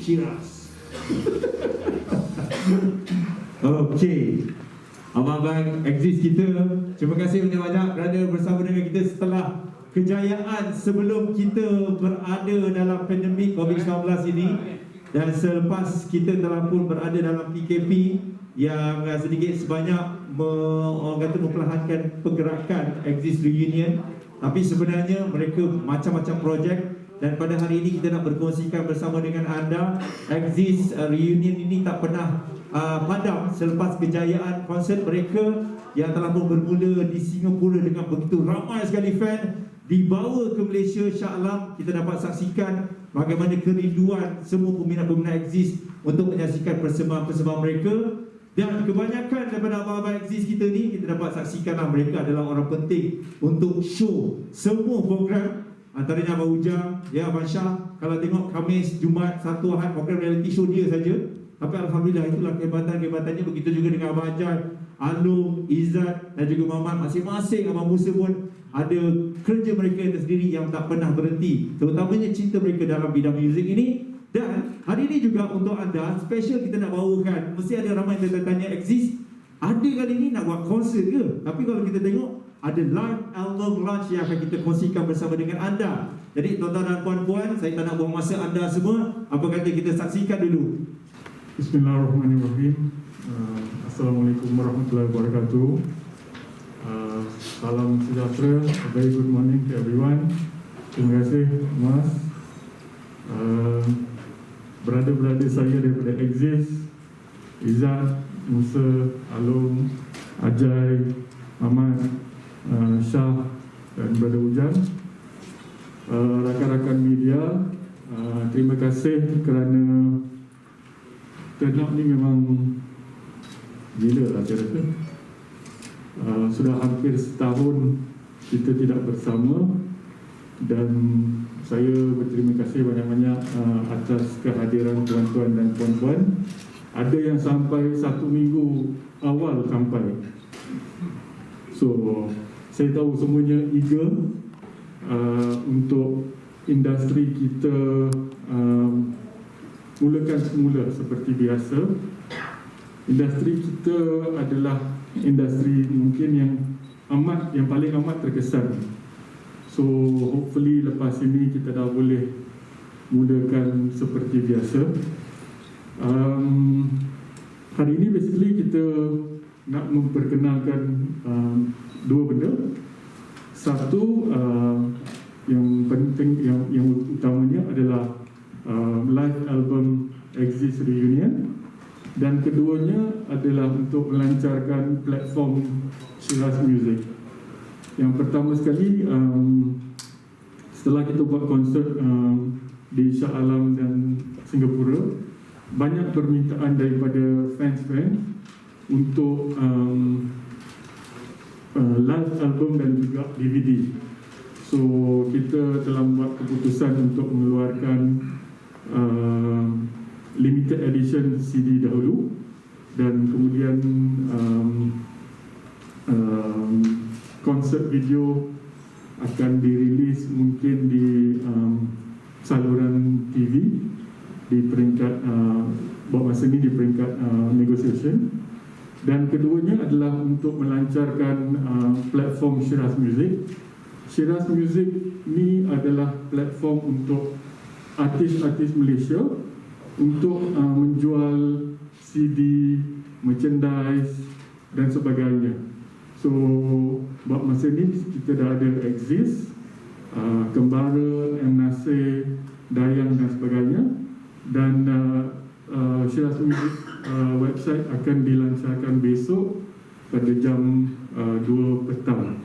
Syiraz. Okey, abang-abang Exist kita, terima kasih banyak-banyak berada bersama dengan kita setelah kejayaan sebelum kita berada dalam pandemik COVID-19 ini, dan selepas kita telah pun berada dalam PKP yang sedikit sebanyak orang kata memperlahankan pergerakan Exist Reunion. Tapi sebenarnya mereka macam-macam projek, dan pada hari ini kita nak berkongsikan bersama dengan anda. Exist Reunion ini tak pernah padam selepas kejayaan konsert mereka yang telah pun bermula di Singapura dengan begitu ramai sekali fan, dibawa ke Malaysia. Shah Alam, kita dapat saksikan bagaimana kerinduan semua peminat-peminat Exist untuk menyaksikan persembahan-persembahan mereka. Dan kebanyakan daripada abang-abang Exist kita ni, kita dapat saksikanlah mereka adalah orang penting untuk show semua program. Antaranya Abang Ujang, ya Abang Syah, kalau tengok Khamis, Jumaat, Sabtu, Ahad, program reality show dia saja. Tapi Alhamdulillah itulah kehebatan-kehebatannya. Begitu juga dengan Abang Ajay, Alung, Izzat dan juga Muhammad. Masing-masing Abang Musa pun ada kerja mereka tersendiri yang tak pernah berhenti, terutamanya cinta mereka dalam bidang muzik ini. Dan hari ini juga untuk anda, special kita nak bawakan. Mesti ada ramai yang tanya Exist, ada kali ini nak buat konsert ke? Tapi kalau kita tengok, ada live album launch yang akan kita kongsikan bersama dengan anda. Jadi tuan-tuan dan puan-puan, saya tak nak buang masa anda semua. Apa kata kita saksikan dulu. Bismillahirrahmanirrahim. Assalamualaikum warahmatullahi wabarakatuh. Salam sejahtera. A very good morning to everyone. Terima kasih Mas. Brother-brother saya daripada Exist, Izzat, Musa, Alung, Ajay, Ahmad, Syah dan Brother Ujang, rakan-rakan media, terima kasih kerana turn up ni memang gila lah saya rasa. Sudah hampir setahun kita tidak bersama, dan saya berterima kasih banyak-banyak atas kehadiran tuan-tuan dan puan-puan. Ada yang sampai 1 minggu awal sampai. So, saya tahu semuanya eager untuk industri kita mulakan semula seperti biasa. Industri kita adalah industri mungkin yang paling amat terkesan. So hopefully lepas ini kita dah boleh mulakan seperti biasa. Hari ini basically kita nak memperkenalkan dua benda. Satu, yang penting, yang utamanya adalah live album Exist Reunion, dan keduanya adalah untuk melancarkan platform Syiraz Music. Yang pertama sekali, setelah kita buat konsert di Shah Alam dan Singapura, banyak permintaan daripada fans-fans untuk live album dan juga DVD. So kita telah buat keputusan untuk mengeluarkan limited edition CD dahulu, dan kemudian konsert video akan dirilis mungkin di saluran TV di peringkat buat masa ini di peringkat negotiation. Dan keduanya adalah untuk melancarkan platform Syiraz Music. Syiraz Music ni adalah platform untuk artis-artis Malaysia untuk menjual CD, merchandise dan sebagainya. So buat masa ni kita dah ada Exist, Kembara, M. Nasir, Dayang dan sebagainya. Dan Syiraz Music website akan dilancarkan besok pada jam 2 petang.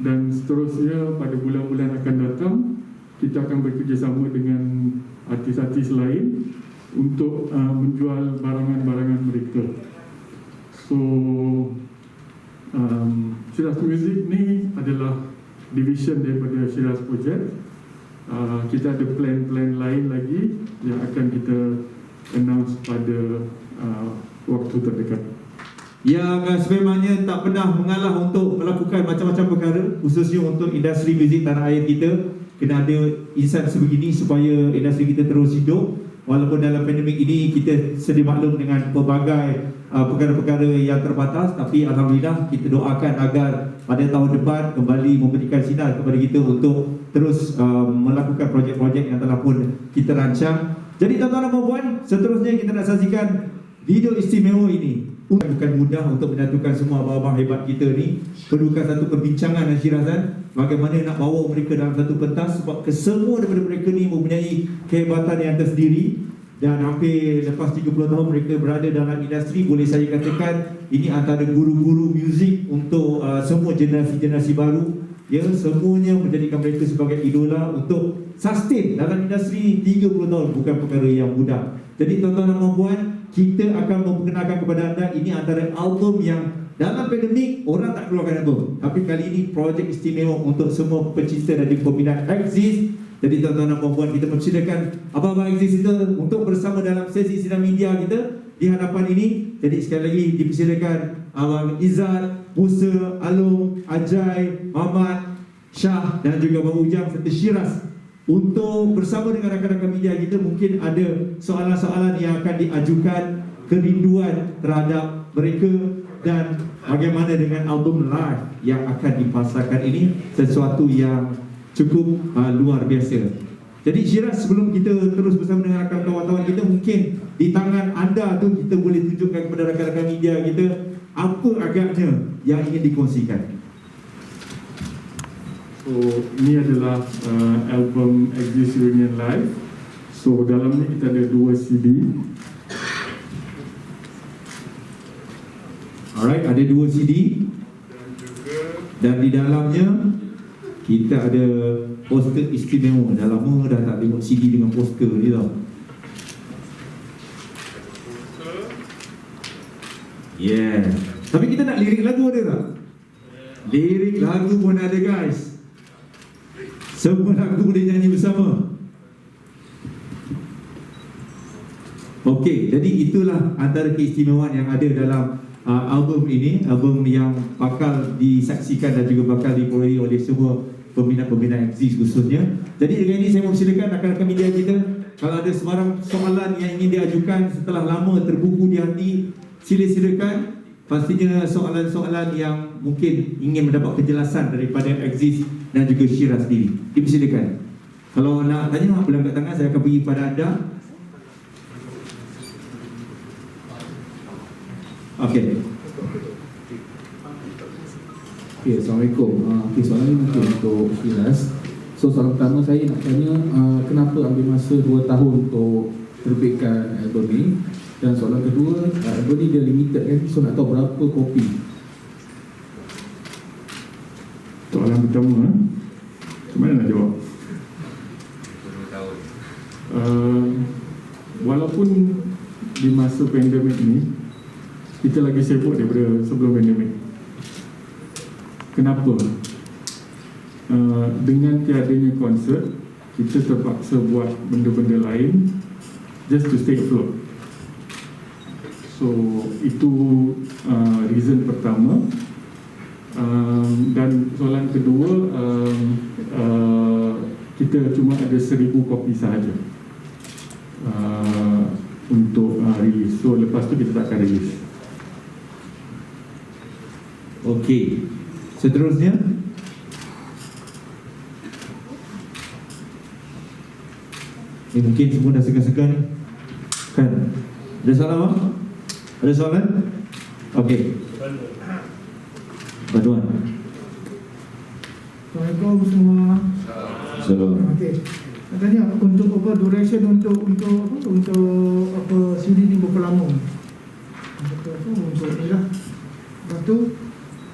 Dan seterusnya pada bulan-bulan akan datang kita akan bekerjasama dengan artis-artis lain untuk menjual barangan-barangan mereka. So Syiraz Music ni adalah division daripada Syiraz Project. Kita ada plan-plan lain lagi yang akan kita announce pada waktu terdekat. Yang sememangnya tak pernah mengalah untuk melakukan macam-macam perkara, khususnya untuk industri muzik tanah air kita. Kena ada insan sebegini supaya industri kita terus hidup. walaupun dalam pandemik ini kita sedia maklum dengan pelbagai perkara-perkara yang terbatas, tapi Alhamdulillah kita doakan agar pada tahun depan kembali memberikan sinar kepada kita untuk terus melakukan projek-projek yang telah pun kita rancang. Jadi tuan-tuan dan puan, seterusnya kita nak saksikan video istimewa ini. Bukan mudah untuk menyatukan semua abang-abang hebat kita ni. Perlukan satu perbincangan dan Syirazan, bagaimana nak bawa mereka dalam satu pentas, sebab kesemua daripada mereka ni mempunyai kehebatan yang tersendiri. Dan hampir lepas 30 tahun mereka berada dalam industri, boleh saya katakan ini antara guru-guru muzik untuk semua generasi-generasi baru. Ya, semuanya menjadikan mereka sebagai idola untuk sustain dalam industri 30 tahun, bukan perkara yang mudah. Jadi tuan-tuan dan puan, kita akan memperkenalkan kepada anda, ini antara album yang dalam pandemik orang tak keluarkan album, tapi kali ini projek istimewa untuk semua pecinta dan peminat Axis. Jadi tuan-tuan dan puan, kita mempersilakan abang-abang Axis kita untuk bersama dalam sesi sidang media kita di hadapan ini. Jadi sekali lagi dipersilakan Abang Izzat, Musa, Alung, Ajay, Mamat, Syah dan juga Abang Ujang serta Syiraz untuk bersama dengan rakan-rakan media kita. Mungkin ada soalan-soalan yang akan diajukan, kerinduan terhadap mereka, dan bagaimana dengan album live yang akan dipasarkan ini, sesuatu yang cukup luar biasa. Jadi Syiraz, sebelum kita terus bersama dengan rakan kawan-kawan kita, mungkin di tangan anda tu kita boleh tunjukkan kepada rakan-rakan media kita apa agaknya yang ingin dikongsikan. So ini adalah album Axis Reunion Live. So dalam ni kita ada 2 CD. Alright, ada 2 CD dan di dalamnya kita ada poster istimewa. Dah lama dah tak tengok CD dengan poster ni tau. Yeah. Tapi kita nak lirik lagu ada tak? Lirik lagu pun ada guys. Semua lagu boleh nyanyi bersama. Okey, jadi itulah antara keistimewaan yang ada dalam album ini. Album yang bakal disaksikan dan juga bakal diperolehi oleh semua peminat-peminat Axis khususnya. Jadi dengan ini saya mempersilakan rakan-rakan media kita, kalau ada sebarang soalan yang ingin diajukan setelah lama terbuku di hati, sila-silakan. Pastinya soalan-soalan yang mungkin ingin mendapat kejelasan daripada Axis dan juga Syiraz sendiri, dipersilakan. Kalau nak tanya, boleh angkat tangan, saya akan bagi kepada anda. Okey. Okay, Assalamualaikum. Soalan ni mungkin untuk Syiraz. So soalan pertama saya nak tanya, kenapa ambil masa 2 tahun untuk terbitkan album ni? Dan soalan kedua, album ni dia limited kan? So nak tahu berapa kopi? Soalan pertama, macam mana nak jawab? 2 tahun. Walaupun di masa pandemik ni kita lagi sibuk daripada sebelum pandemik. Kenapa? Dengan tiadanya konsert, kita terpaksa buat benda-benda lain just to stay afloat. So itu reason pertama. Dan soalan kedua, kita cuma ada 1000 kopi sahaja untuk release. So lepas tu kita takkan release. Okey. Seterusnya, ini mungkin semua dah segan-segan kan? Ada soalan apa? Ada soalan? Okey. Bantuan. Assalamualaikum semua. Salam. Okey. Katanya untuk apa duration untuk apa CD ni berapa lama? Untuk ni lah. Lepas tu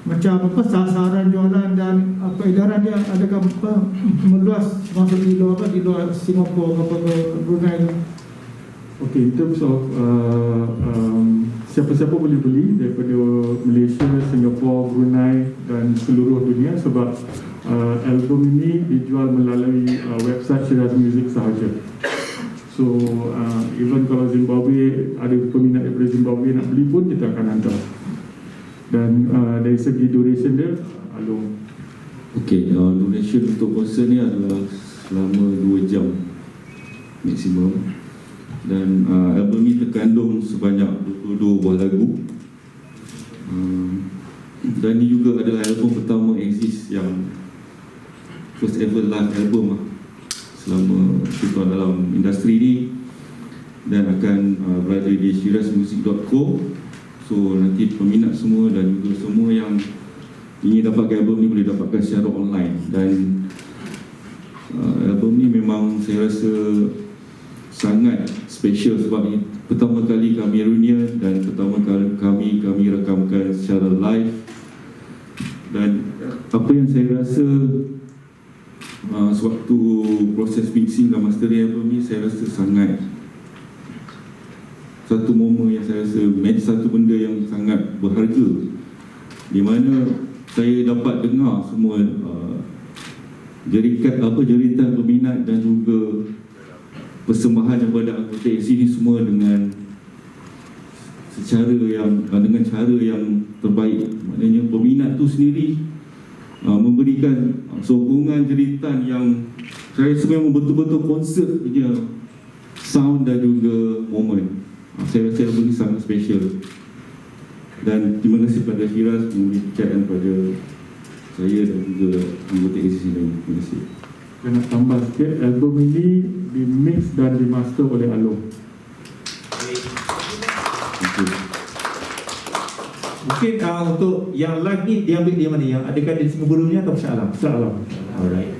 macam apa sasaran jualan dan apa edaran dia, adakah apa meluas masuk di luar Singapura apa ke Brunei ni? Okay, in terms of siapa-siapa boleh beli daripada Malaysia, Singapura, Brunei dan seluruh dunia, sebab album ini dijual melalui website Syiraz Music sahaja. So even kalau Zimbabwe, ada peminat daripada Zimbabwe nak beli pun kita akan hantar. Dan dari segi duration dia, Alung. Okey, duration untuk konser ni adalah selama 2 jam maksimum. Dan album ini terkandung sebanyak 22 buah lagu. Dan ini juga adalah album pertama Exist yang first ever live album selama kita dalam industri ni, dan akan berada di shirazmusic.co. So nanti peminat semua dan juga semua yang ingin dapatkan album ni boleh dapatkan secara online. Dan album ni memang saya rasa sangat special sebab ini pertama kali kami reunion dan pertama kali kami rakamkan secara live. Dan apa yang saya rasa sewaktu proses mixing dan mastering album ni, saya rasa sangat satu momen yang saya rasa satu benda yang sangat berharga, di mana saya dapat dengar semua jeritan peminat dan juga persembahan daripada anggota ACD semua dengan cara yang terbaik. Maknanya peminat tu sendiri memberikan sokongan jeritan yang saya rasa memang betul-betul konsert punya sound dan juga moment. Saya rasa album ini sangat special. Dan terima kasih pada Shiraz memberi percayaan pada saya dan juga anggota ACC ini. Terima kasih. Saya nak tambah sikit, album ini di-mix dan di-master oleh Along. Mungkin untuk yang live ni diambil di mana? Yang adakah di Singapura ni atau Shah Alam? Shah Alam. Alright.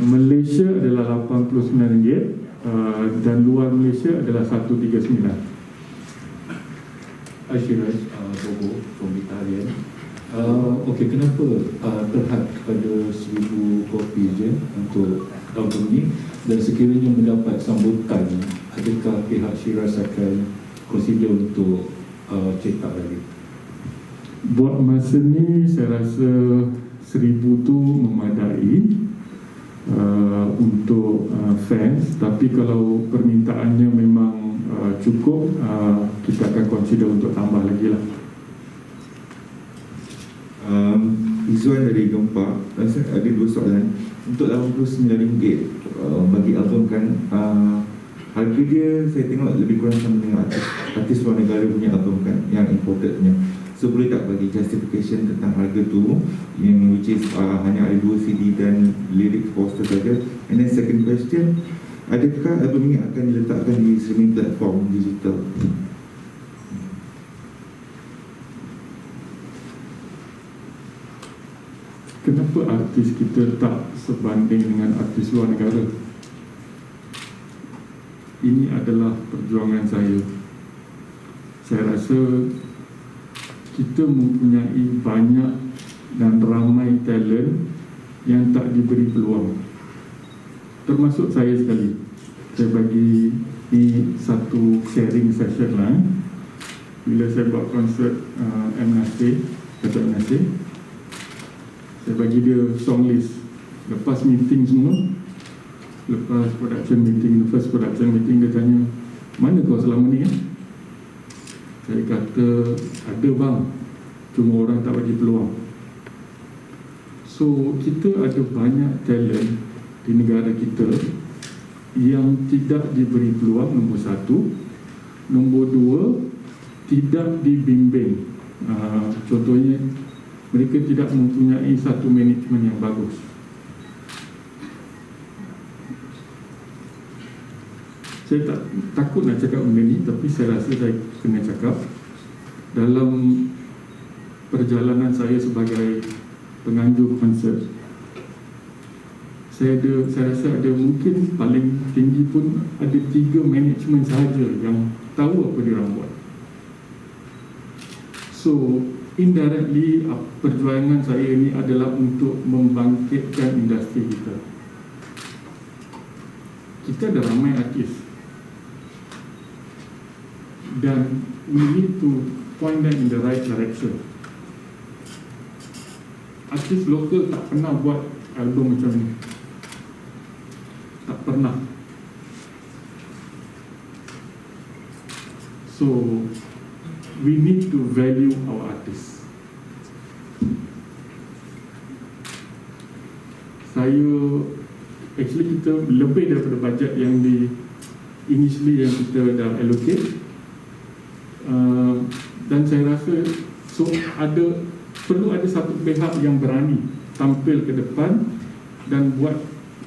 Malaysia adalah RM89 dan luar Malaysia adalah RM139. Shiraz, Bobo from Italian. Okey, kenapa terhad kepada 1,000 kopi je untuk album ni, dan sekiranya mendapat sambutan, adakah pihak Shiraz akan consider untuk cetak lagi? Buat masa ni saya rasa 1,000 tu memadai untuk fans, tapi kalau permintaannya memang cukup, kita akan consider untuk tambah lagi lah. Izzuan dari Gempa, saya ada dua soalan. Untuk RM89 bagi album kan, harga dia saya tengok lebih kurang sama dengan artis luar negara punya album kan, yang imported punya. So boleh tak bagi justification tentang harga tu, yang which is hanya ada 2 CD dan lirik poster saja. And then second question, adakah album ini akan diletakkan di streaming platform digital? Kenapa artis kita tak sebanding dengan artis luar negara? Ini adalah perjuangan saya. Saya rasa kita mempunyai banyak dan ramai talent yang tak diberi peluang, termasuk saya sekali. Saya bagi ni satu sharing session lah. Bila saya buat konsert Dato' M. Nasir, saya bagi dia song list. Lepas meeting semua, lepas production meeting, the first production meeting, dia tanya, mana kau selama ni? Saya kata, ada bang, cuma orang tak bagi peluang. So, kita ada banyak talent di negara kita yang tidak diberi peluang, nombor satu. Nombor dua, tidak dibimbing. Contohnya, mereka tidak mempunyai satu manajemen yang bagus. Saya tak takut nak cakap benda ni, tapi saya rasa saya kena cakap. Dalam perjalanan saya sebagai penganjur konsert, saya rasa ada mungkin paling tinggi pun ada 3 manajemen sahaja yang tahu apa dia orang buat. So indirectly, perjuangan saya ini adalah untuk membangkitkan industri kita. Kita ada ramai artis, dan we need to point them in the right direction. Artis lokal tak pernah buat album macam ni, tak pernah. So we need to value our artists. Saya actually kita lebih daripada bajet yang initially yang kita dah allocate. Dan saya rasa perlu ada satu pihak yang berani tampil ke depan dan buat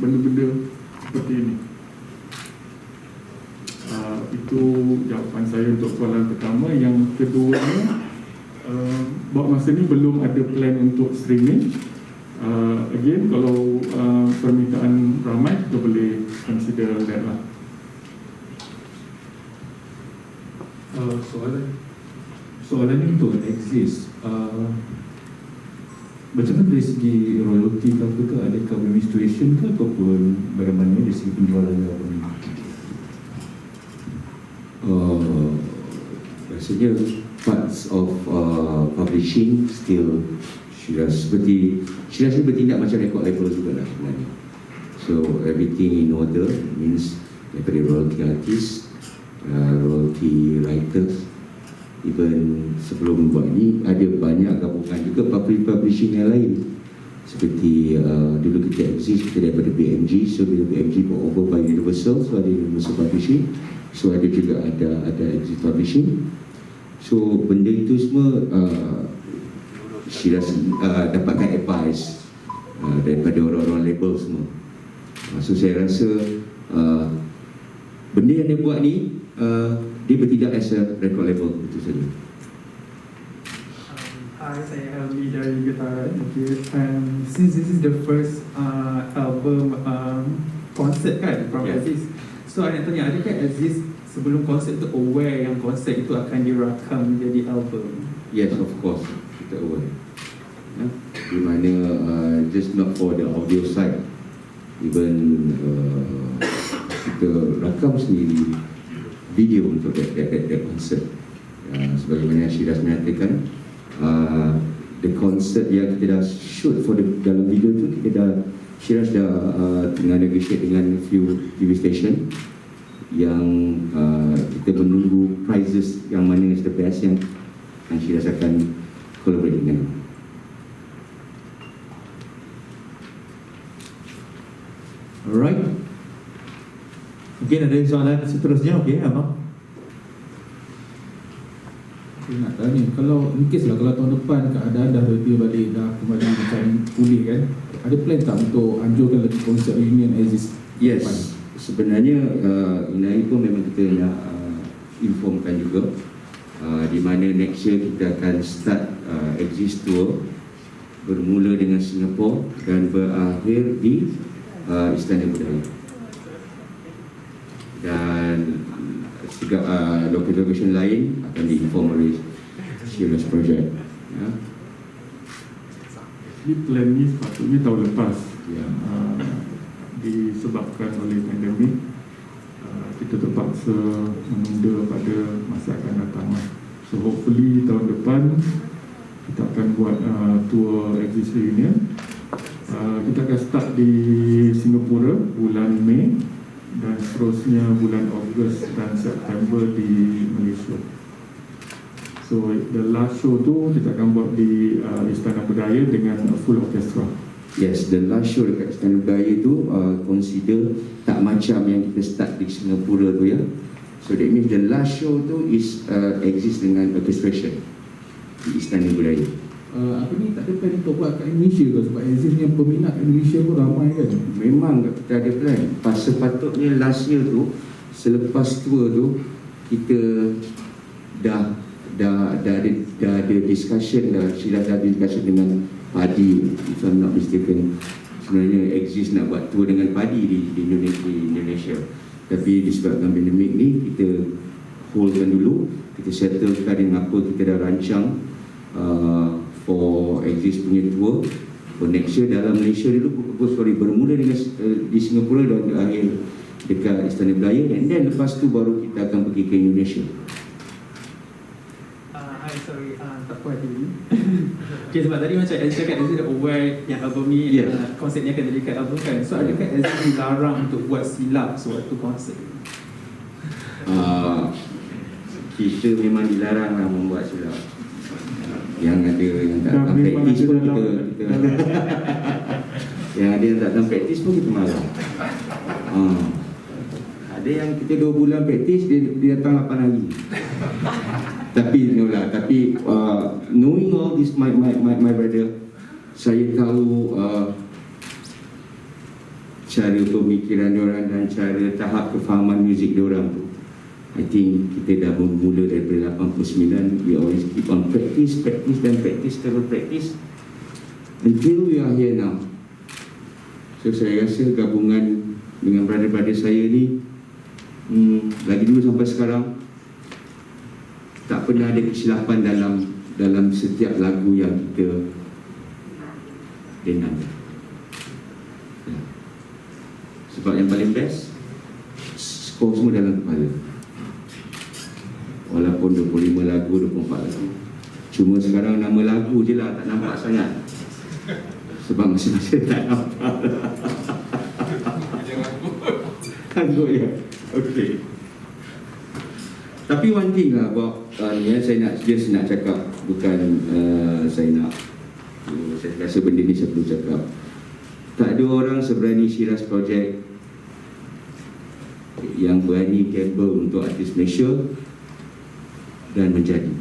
benda-benda seperti ini. Itu jawapan saya untuk soalan pertama. Yang keduanya, buat masa ni belum ada plan untuk streaming. Again, kalau permintaan ramai, kita boleh consider that lah. Soalan ni untuk exist, macam mana dari segi royalty ke apa ke, adakah administration ke ataupun bagaimana dari segi penjualan ke apa ni? Rasanya parts of publishing still Shiraz bertindak macam record label juga lah sebenarnya. So everything in order means daripada royalty artist, royalty writers, even sebelum buat ni ada banyak gabungan juga publishing yang lain. Seperti dulu kita exist, kita daripada BMG, so bila BMG bought over by Universal, so ada Universal Publishing, so ada juga ada exist publishing. So benda itu semua Shiraz dapatkan advice daripada orang-orang label semua. So saya rasa benda yang dia buat ni dia bertindak as a record label, itu saja. Hi, saya Elmi dari Getaran. Okay. Since this is the first album konsep kan from Aziz, so saya nak tanya, adakah Aziz sebelum konsep tu aware yang konsep itu akan dirakam menjadi album? Yes, of course, kita aware. Di mana just not for the audio side, even kita rakam sendiri video untuk that concert. Sebagaimana Shiraz menyatakan, the concert yang kita dah shoot for dalam video tu, Shiraz dah tengah negotiate dengan few TV station yang kita menunggu prizes yang mana is the best yang Shiraz akan collaborate dengan. Alright. Mungkin ada soalan seterusnya, okey abang. Saya nak tanya, kalau in case lah, kalau tahun depan keadaan dah reda balik, dah kembali macam pulih kan, ada plan tak untuk anjurkan lagi konsert reunion Aziz? Yes, sebenarnya ini pun memang kita nak informkan juga, di mana next year kita akan start Exist Tour, bermula dengan Singapura dan berakhir di Istana Budaya. Dan location lain akan diinform oleh Shiraz Project. Ya. Ini plan ni sepatutnya tahun lepas, Ya. Disebabkan oleh pandemik, kita terpaksa menunda pada masa akan datang. So hopefully tahun depan kita akan buat tour Exist Reunion. Kita akan start di Singapura bulan Mei dan seterusnya bulan Ogos dan September di Malaysia. So the last show tu kita akan buat di Istana Budaya dengan full orchestra. Yes, the last show dekat Istana Budaya tu consider tak macam yang kita start di Singapura tu ya. So that means the last show tu is exist dengan orchestration di Istana Budaya. Apa ni, tak ada plan untuk buat kat Indonesia ke? Sebab Aziz yang peminat Indonesia pun ramai kan? Memang kita ada plan. Sepatutnya last year tu, selepas tour tu, kita dah ada discussion dah. Shiraz dah ada discussion dengan Padi, if I'm not mistaken. Sebenarnya Exist nak buat tour dengan Padi di Indonesia. Tapi disebabkan pandemik ni, kita holdkan dulu. Kita settlekan dengan apa kita dah rancang for Exist punya tour for next year dalam Malaysia dulu. Bermula dengan di Singapura dan akhir dekat Istana Budaya, and then lepas tu baru kita akan pergi ke Indonesia. Sorry, tak puas dulu. Okay, sebab tadi macam Aziz cakap, Aziz dah aware yang album ni, Yes. konsepnya akan jadikan album kan. So adakah Aziz dilarang untuk buat silap sewaktu konsert? Kita memang dilarang lah membuat silap. Yang ada yang tak Dan memang praktis ada pun dalam Yang ada yang tak dalam praktis pun kita marah. Ada yang kita 2 bulan praktis, dia datang 8 hari. Tapi knowing all this, my brother, saya tahu cara pemikiran diorang dan cara tahap kefahaman muzik diorang tu. I think kita dah bermula daripada 89. We always keep on practice terus practice until we are here now. So saya rasa gabungan dengan brother-brother saya ni lagi dulu sampai sekarang tak pernah ada kesilapan dalam setiap lagu yang kita dengar. Sebab yang paling best, skor semua dalam kepala. Walaupun 25 lagu, 24 lagu, cuma sekarang nama lagu je lah tak nampak sangat. Sebab masing-masing tak nampak. Tangguh ya. Okay. Tapi one thing lah about saya nak cakap, bukan saya rasa benda ni saya perlu cakap. Tak ada orang seberani Shiraz Project yang berani gamble untuk artis Malaysia dan menjadi.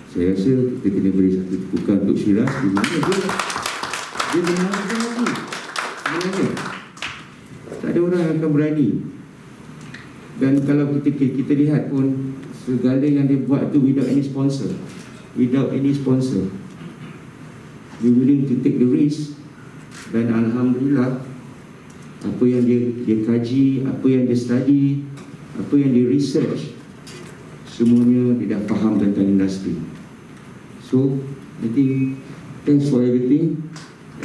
Saya rasa kita kena beri satu tepukan untuk Shiraz di mana dia menang lagi. Sebenarnya tak ada orang yang akan berani. Dan kalau kita lihat pun segala yang dia buat tu without any sponsor. Dia willing to take the risk. Dan alhamdulillah, apa yang dia kaji, apa yang dia study, apa yang dia research, semuanya dia dah faham tentang industri. So I think thanks for everything,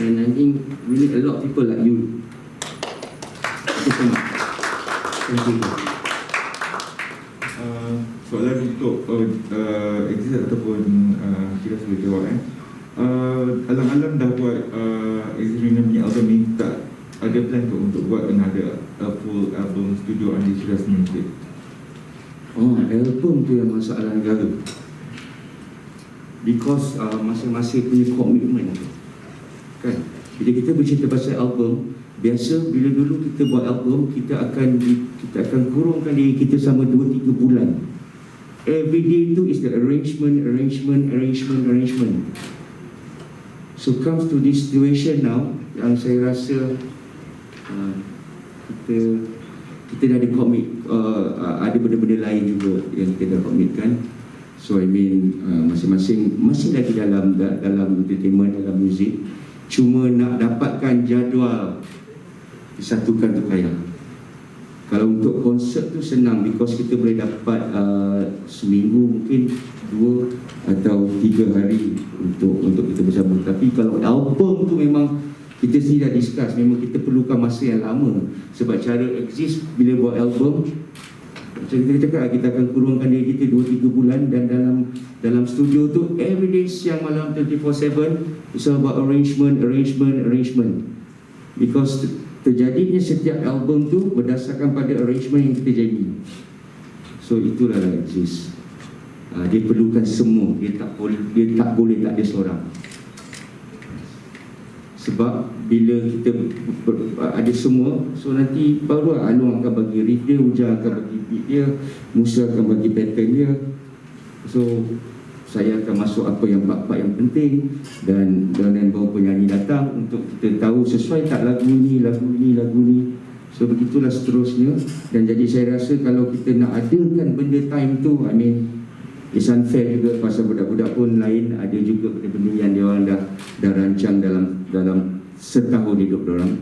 and I think we need a lot of people like you. Thank you so much. Thank you. Soalan untuk exit ataupun kita sudah jawab Alam-alam dah buat exit reunion punya album ni, tak ada plan untuk buat another full album studio Andi Shiraz Music? Album tu yang masalah negara, because masing-masing punya komitmen kan. Bila kita bercerita pasal album, biasa bila dulu kita buat album, kita akan kurungkan diri kita sama 2-3 bulan. Every day tu is the arrangement. So comes to this situation now, yang saya rasa kita dah ada commit, ada benda-benda lain juga yang kita dah commitkan. So I mean masing-masing masih lagi dalam entertainment, dalam muzik, cuma nak dapatkan jadual disatukan tu payah. Kalau untuk konsert tu senang, because kita boleh dapat seminggu mungkin 2 atau 3 hari untuk kita bersama. Tapi kalau album tu memang kita sendiri dah discuss, memang kita perlukan masa yang lama. Sebab cara exist bila buat album, macam kita cakap, kita akan kurungkan diri kita 2-3 bulan. Dan dalam studio tu everyday siang malam 24/7, it's all about arrangement. Because terjadinya setiap album tu berdasarkan pada arrangement yang kita jadi. So itulah exist. Dia perlukan semua. Dia tak boleh tak ada seorang. Sebab bila kita ada semua, so nanti baru Anwar akan bagi riff dia, Ujang akan bagi beat dia, Musa akan bagi pattern dia. So saya akan masuk apa yang part-part yang penting, dan bawa penyanyi datang untuk kita tahu sesuai tak lagu ni. So begitulah seterusnya. Dan jadi saya rasa kalau kita nak adakan benda time tu, I mean it's unfair juga, pasal budak-budak pun lain, ada juga benda-benda yang dia orang dah rancang dalam setahun hidup diorang.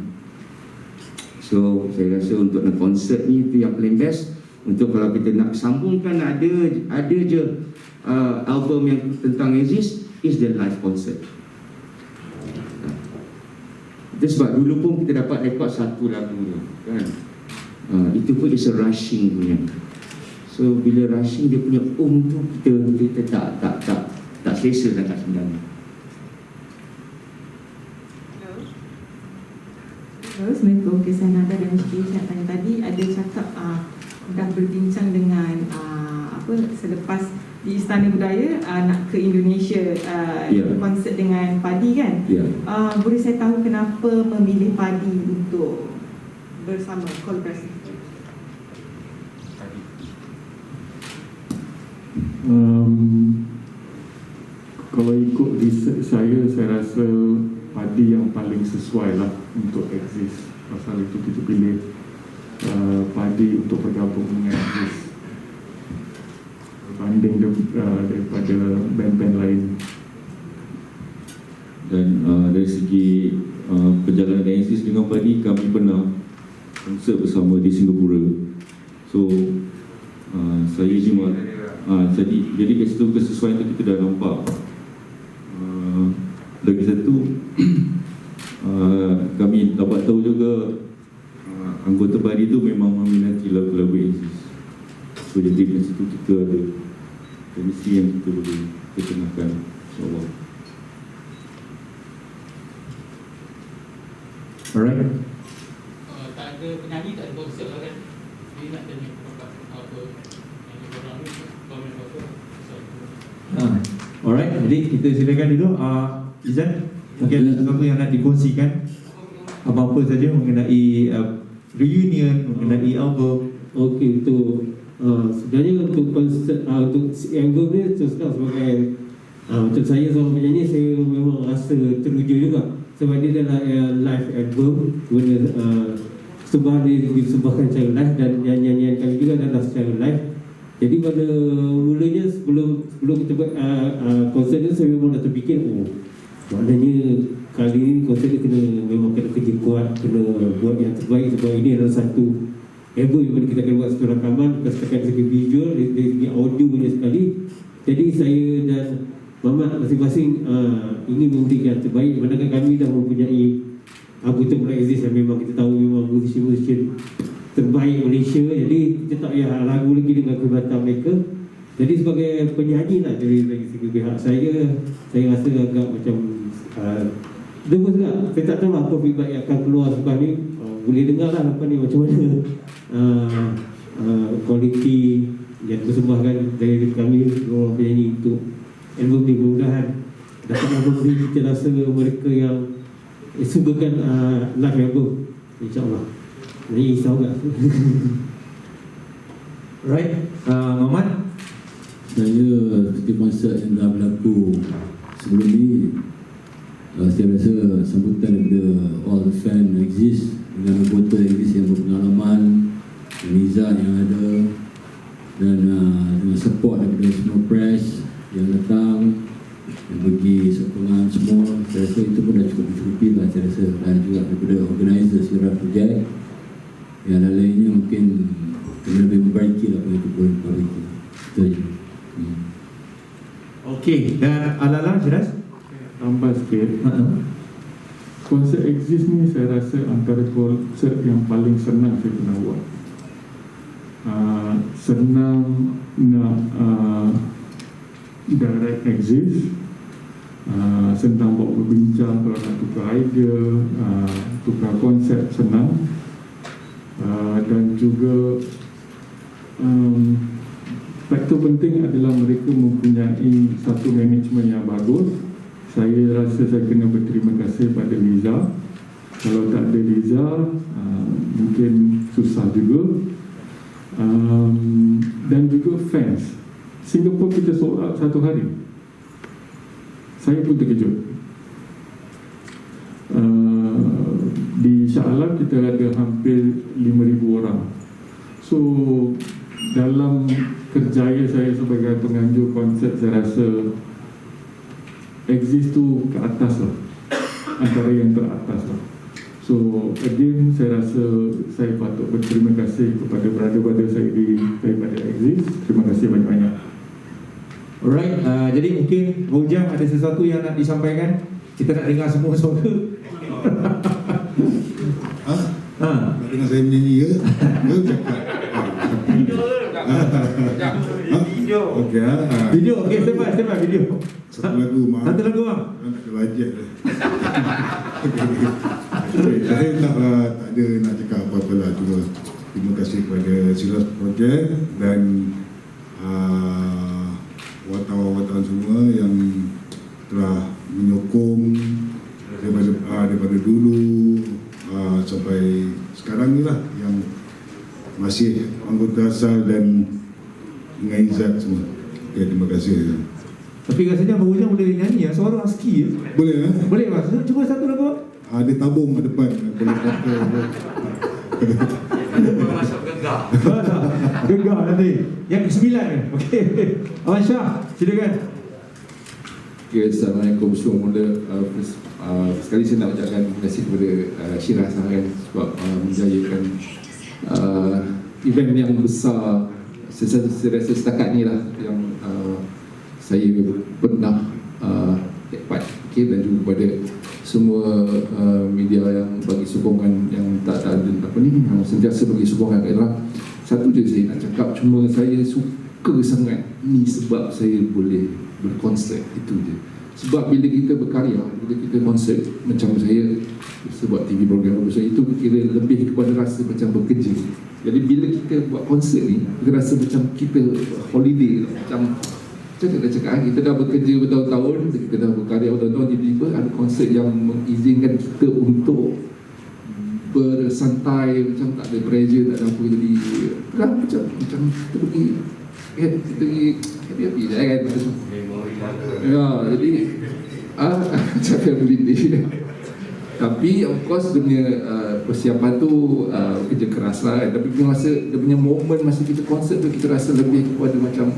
So saya rasa untuk konsert ni itu yang paling best. Untuk kalau kita nak sambungkan, ada je album yang tentang exist, is the live concert. Itu sebab dulu pun kita dapat rekod 1 lagu kan. Itu pun is a rushing punya. So bila rushing dia punya tu, kita tak selesa sangat sebenarnya. Assalamualaikum. Kisah Nada dan Cik Syed tadi ada cakap dah berbincang dengan selepas di Istana Budaya nak ke Indonesia konsert dengan padi kan. Boleh saya tahu kenapa memilih padi untuk bersama kolaborasi? Kalau ikut research saya rasa padi yang paling sesuai lah untuk exist. Pasal itu kita pilih padi untuk bergabung dengan exist berbanding daripada band-band lain. Dan dari segi perjalanan exist dengan padi, kami pernah konsert bersama di Singapura. So saya cuma jadi kat situ kesesuaian tu kita dah nampak. Lagi satu kami dapat tahu juga anggota padi tu memang meminati lagu-lagu exist. So jadi kat situ kita ada kemisi yang kita boleh ketengahkan, insyaAllah. Alright. Tak ada penyanyi, tak ada konsert lah kan. Dia nak tanya apa yang korang ni, komen apa. Alright, jadi kita silakan dulu Izan, mungkin ada sesuatu yang nak dikongsikan, apa-apa saja mengenai reunion, mengenai album. Okey, sebenarnya untuk konsert untuk album ni terus terang sebagai untuk saya seorang penyanyi, saya memang rasa teruja juga sebab dia adalah live album, kemudian sebuah dia disebahkan secara live dan nyanyian kami juga adalah secara live. Jadi pada mulanya sebelum kita buat konsert ni, saya memang dah terfikir maknanya kali ni konsert ni memang kena kerja kuat, kena buat yang terbaik sebab ini adalah satu album yang mana kita akan buat satu rakaman, bukan setakat segi visual, dari segi audio banyak sekali. Jadi saya dan Mamat masing-masing ingin memberikan yang terbaik, manakala kami dah mempunyai anggota mulai exist yang memang kita tahu memang musician terbaik Malaysia. Jadi kita tak payah lagu lagi dengan kehebatan mereka. Jadi sebagai penyanyi lah, dari segi pihak saya rasa agak macam dengar juga. Saya tak tahu apa feedback yang akan keluar lepas ni. Boleh dengar lah lepas ni macam mana kualiti yang dipersembahkan dari kami orang penyanyi untuk album ni. Mudah-mudahan dapat memberi kita rasa mereka yang sukakan live album, insyaAllah. Ini risau tak? Right, Muhammad? Saya seperti konsert yang dah berlaku sebelum ni, saya rasa sambutan daripada all the fan exist, dengan anggota exist yang berpengalaman, Nizam yang ada, dan dengan support daripada semua press yang datang, yang bagi sokongan semua. Saya rasa itu pun dah cukup mencukupi lah, saya rasa. Dan juga daripada organizer seluruh projek, yang lain-lainnya mungkin kena lebih memperbaiki lah, apa yang kita boleh perbaiki. Itu saja. Okey, dan Alala, jelas? Tambah sikit. Konsert exist ni saya rasa antara konsert yang paling senang saya pernah buat. Senang nak direct exist, senang bawa berbincang kalau nak tukar idea, tukar konsep senang, dan juga faktor penting adalah mereka mempunyai satu manajemen yang bagus. Saya rasa saya kena berterima kasih pada Liza. Kalau tak ada Liza, mungkin susah juga. Dan juga fans. Singapura kita sold out satu hari. Saya pun terkejut. Di Shah Alam kita ada hampir 5,000 orang. So dalam kerjaya saya sebagai penganjur konsert, saya rasa exist tu ke atas lah, antara yang teratas lah. So again, saya rasa saya patut berterima kasih kepada brother-brother saya daripada exist. Terima kasih banyak-banyak. Alright, jadi mungkin Rojang ada sesuatu yang nak disampaikan. Kita nak dengar semua suara. Nak dengar saya menyanyi ke? Video. Okey. Video, okey, step by video. Satu lagu, Mak. Satu lagu, Mak. Tak ada bajet dah. Saya tak ada nak cakap apa-apa lah. Cuma terima kasih kepada Silas Project dan wartawan-wartawan semua yang telah menyokong daripada dulu sampai sekarang ni lah, yang masih anggota asal dan dengan Izzat semua. Okay, terima kasih. Tapi rasanya Abang Ujang boleh nyanyi ya, suara husky ya? Boleh eh? Boleh Mas, cuba satu lagu. Ada tabung kat depan, boleh pakai. Masuk gegar. Gegar nanti. Yang ke-9 ni. Okey. Abang Syah, silakan. Okay, Assalamualaikum semua. Sekali saya nak ucapkan terima kasih kepada Syirah Saharan sebab menjayakan event yang besar. Saya rasa setakat ni lah yang saya pernah take part. Okay, dan juga kepada semua media yang bagi sokongan, yang tak ada apa ni, yang sentiasa bagi sokongan ke Era. Satu je saya nak cakap, cuma saya suka sangat ni sebab saya boleh berkonsert, itu je. Sebab bila kita berkarya, bila kita konsert, macam saya sebab TV program saya itu kira lebih kepada rasa macam bekerja. Jadi bila kita buat konsert ni, kita rasa macam kita holiday, macam nak cakap, kita dah bekerja bertahun-tahun, kita dah berkarya bertahun-tahun, tiba-tiba ada konsert yang mengizinkan kita untuk bersantai, macam tak ada pressure, tak ada apa, jadi macam kita pergi happy je kan. Ya, jadi macam family day. Tapi of course dia punya persiapan tu kerja keras lah, tapi dia rasa dia punya moment masa kita konsert tu, kita rasa lebih kepada macam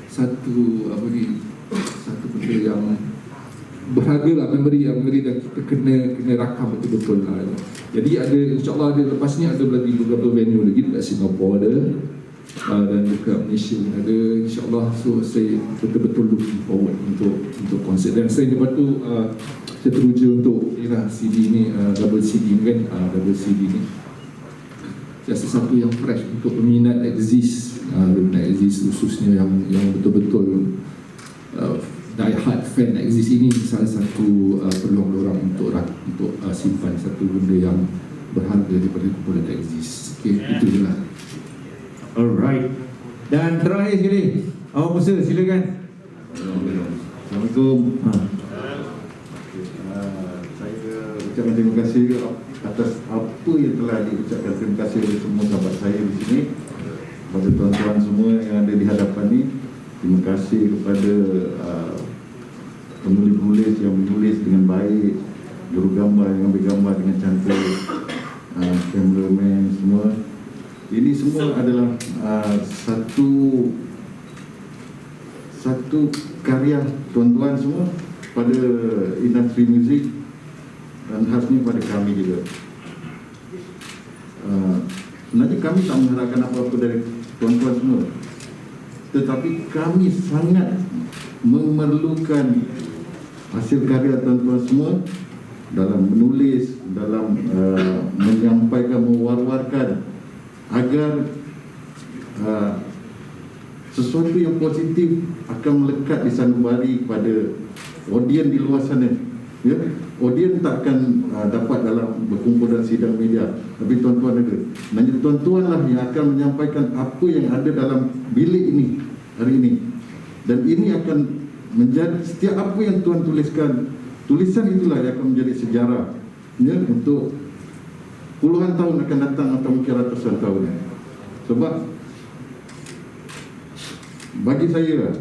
satu benda yang berharga lah, memori dan kita kena rakam betul-betul lah. Jadi ada, insyaAllah ada, lepas ni ada lagi beberapa venue lagi dekat Singapura ada, dan dekat Malaysia pun ada, insyaAllah. So saya betul-betul looking forward untuk konsert. Dan selain daripada tu saya teruja untuk CD ni, double CD kan, double CD ni saya rasa satu yang fresh untuk peminat exist, khususnya yang betul-betul die hard fan exist ini. Salah satu peluang orang untuk simpan satu benda yang berharga daripada kumpulan exist. Okay, itu je lah. Alright. Dan terakhir sekali, Abang Musa, silakan. Assalamualaikum. Saya ucapkan terima kasih atas apa yang telah diucapkan. Terima kasih kepada semua sahabat saya di sini, kepada tuan-tuan semua yang ada di hadapan ni. Terima kasih kepada penulis-penulis yang menulis dengan baik, juru gambar yang ambil gambar dengan cantik, cameraman semua. Ini semua adalah satu karya tuan-tuan semua pada industri muzik, dan khasnya pada kami juga. Sebenarnya kami tak mengharapkan apa-apa dari tuan-tuan semua, tetapi kami sangat memerlukan hasil karya tuan-tuan semua dalam menulis, dalam menyampaikan, mewar-warkan, agar sesuatu yang positif akan melekat di sanubari pada audien di luar sana. Ya, audien tak akan dapat dalam berkumpul dan sidang media, tapi tuan-tuan ada. Nanti tuan-tuan lah yang akan menyampaikan apa yang ada dalam bilik ini hari ini, dan ini akan menjadi setiap apa yang tuan tuliskan, tulisan itulah yang akan menjadi sejarah, ya, untuk puluhan tahun akan datang atau mungkin ratusan tahun. Sebab bagi saya,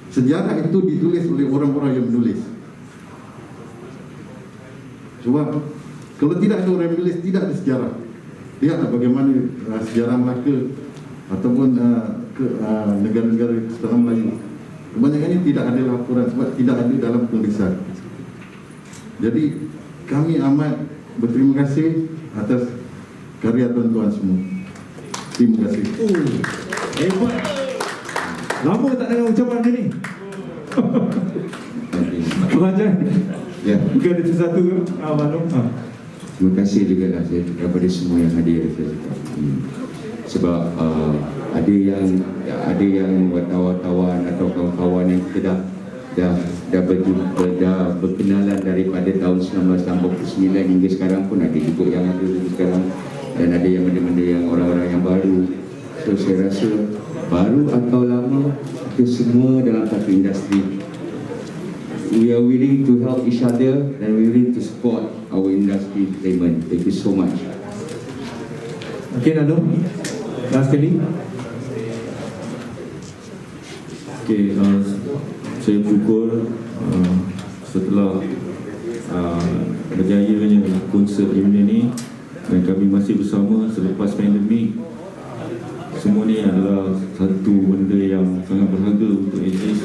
sejarah itu ditulis oleh orang-orang yang menulis. Sebab kalau tidak ada orang yang menulis, tidak ada sejarah. Lihatlah bagaimana sejarah Melaka ataupun negara-negara Kesultanan Melayu, kebanyakannya tidak ada laporan sebab tidak ada dalam tulisan. Jadi kami amat berterima kasih atas karya tuan-tuan semua. Terima kasih. Hebat. Lama tak dengar ucapan ni. Raja. Ya. Mungkin ada sesuatu ke? Maklum. Terima kasih juga lah kepada semua yang hadir. Sebab ada yang wartawan atau kawan-kawan yang kita dah berkenalan daripada tahun 1969 hingga sekarang pun ada juga yang ada sekarang, dan ada yang benda-benda yang orang-orang yang baru. So saya rasa baru atau lama, kita semua dalam satu industri. We are willing to help each other and we are willing to support our industry entertainment. Thank you so much. Okay, Nano, last kali. Okay, saya bersyukur setelah berjayanya konsert reunion ni dan kami masih bersama selepas pandemik. Semua ni adalah satu benda yang sangat berharga untuk AJIS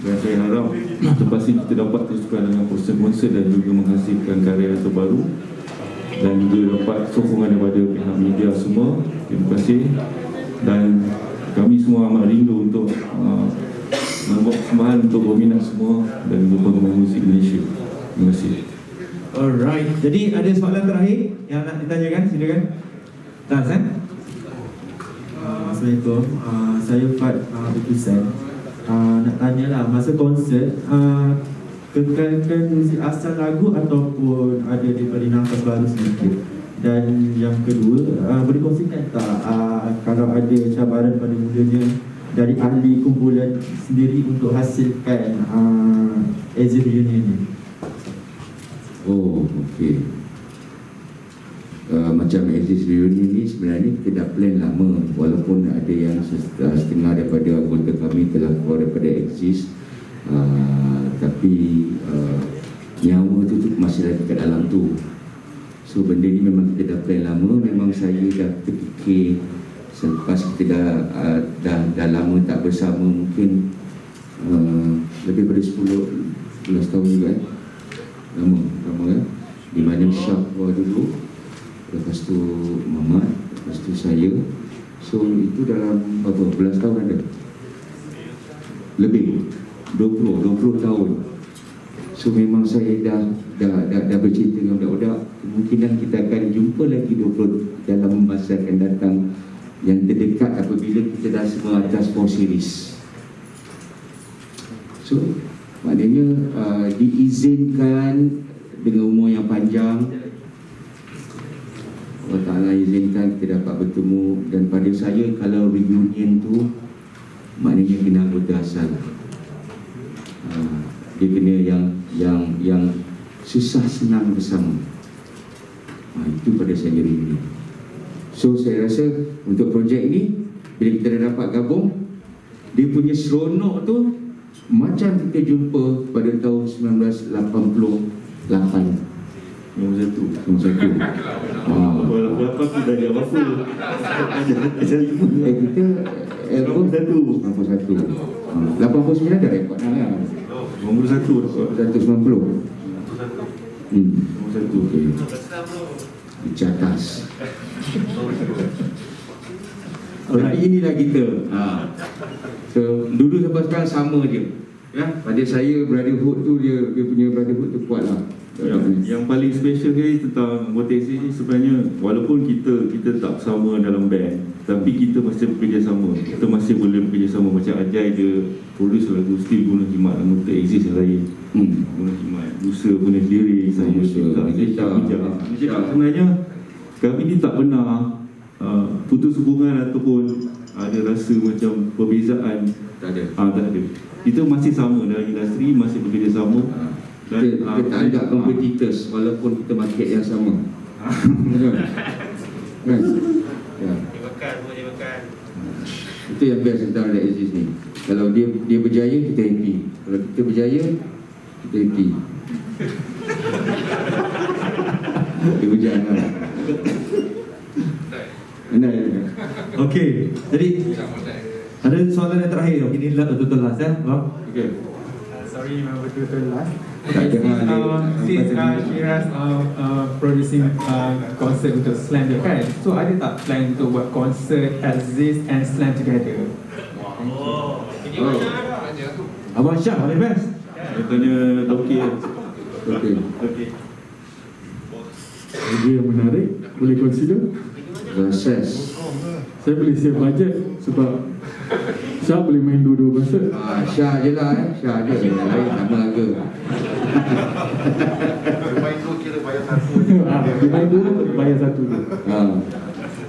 dan saya harap lepas ini kita dapat teruskan dengan konser-konser dan juga menghasilkan karya terbaru dan juga dapat sokongan daripada pihak media semua. Terima kasih dan kami semua amat rindu untuk membuat persembahan untuk berminat semua dan juga penggemar muzik Malaysia. Terima kasih. Alright, jadi ada soalan terakhir yang nak ditanyakan, silakan. Tas, Assalamualaikum, saya Fad Berkisan. Nak tanyalah, masa konsert kekalkan muzik asal lagu ataupun ada diberi nafas baru sedikit? Dan yang kedua, boleh kongsikan tak kalau ada cabaran pada mulanya dari ahli kumpulan sendiri untuk hasilkan AJIS reunion ni? Oh, okey. Macam AJIS reunion ni sebenarnya kita dah plan lama, walaupun ada yang setengah daripada anggota kami telah keluar daripada AJIS, tapi nyawa tu masih lagi kat dalam tu. So benda ni memang kita dah plan lama. Memang saya dah terfikir selepas kita dah lama tak bersama, mungkin lebih dari 11 tahun juga lama kan, di mana Syah keluar dulu, lepas tu Mamat, lepas tu saya. So itu dalam berapa belas tahun ada, lebih 20 tahun. So memang saya dah bercerita dengan budak-budak, kemungkinan kita akan jumpa lagi 20 dalam masa akan datang yang terdekat apabila kita dah semua atas 4 series. So maknanya diizinkan dengan umur yang panjang, Allah Ta'ala izinkan kita dapat bertemu. Dan pada saya kalau reunion tu maknanya kena anggota asal, dia kena yang susah senang bersama. Itu pada saya reunion. So saya rasa untuk projek ni bila kita dah dapat gabung, dia punya seronok tu macam kita jumpa pada tahun 1988. Nombor satu. Berapa tu dah jawab apa? Kita album 91. 89 dah rekod dah. Nombor 1 190. Nombor 1. Okey. Di atas. Tapi inilah kita. So dulu sampai sekarang sama je. Ya, pada saya brotherhood tu dia punya brotherhood tu kuat lah. Yang paling special sekali tentang anggota AJIS ni sebenarnya, walaupun kita tak sama dalam band, tapi kita masih bekerjasama. Kita masih boleh bekerjasama. Macam Ajay dia produce lagu, still guna jimat anggota AJIS yang lain. Guna jimat Musa guna lirik, saya kita sebenarnya kami ni tak pernah putus hubungan ataupun ada rasa macam perbezaan. Tak ada. Tak ada. Kita masih sama dalam industri, masih bekerjasama. Dan kita tak anggap competitors walaupun kita market yang sama. Kan? Ya. Itu yang best tentang AJIS ni. Kalau dia berjaya, kita happy. Kalau kita berjaya, kita happy. Dia berjaya. Benar. Okey, jadi ada soalan yang terakhir. Ini betul-betul last ya. Okay. Sorry, betul-betul last. Since Shiraz producing concert untuk Slam dia kan, so ada tak plan untuk buat concert AJIS and Slam together? Abang Syah, boleh best? Saya tanya Toki. Okey. Idea yang menarik, boleh consider. Proses. Saya boleh save budget sebab Syah boleh main dua-dua concert. Syah je lah Syah je. Yang lain sama harga. Main tu kira bayar satu. Dia main dua, bayar satu je.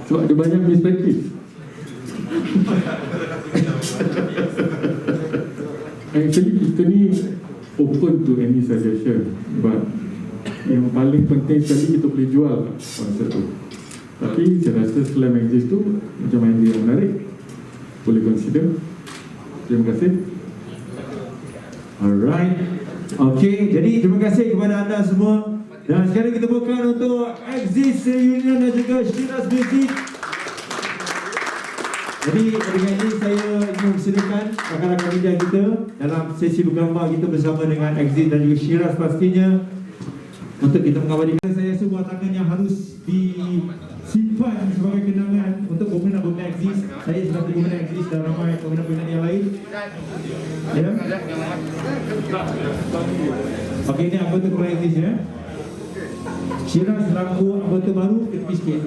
Sebab ada banyak miss practice. Actually kita ni open to any suggestion, but yang paling penting sekali kita boleh jual konsep tu. Tapi saya rasa selain exist tu macam idea yang menarik, boleh consider. Terima kasih. Alright. Okey, jadi terima kasih kepada anda semua. Dan sekarang kita buka untuk Exist Reunion dan juga Shiraz Music. Jadi dengan ini saya ingin mempersilakan rakan-rakan media kita dalam sesi bergambar kita bersama dengan Exist dan juga Shiraz pastinya untuk kita mengabadikan. Saya rasa buah tangan yang harus disimpan sebagai kenangan untuk peminat-peminat Exist. Saya sebagai peminat Exist dan ramai peminat-peminat yang lain. Ya. Okey, ini anggota Exist ya. Shiraz laku anggota baru, kita sikit.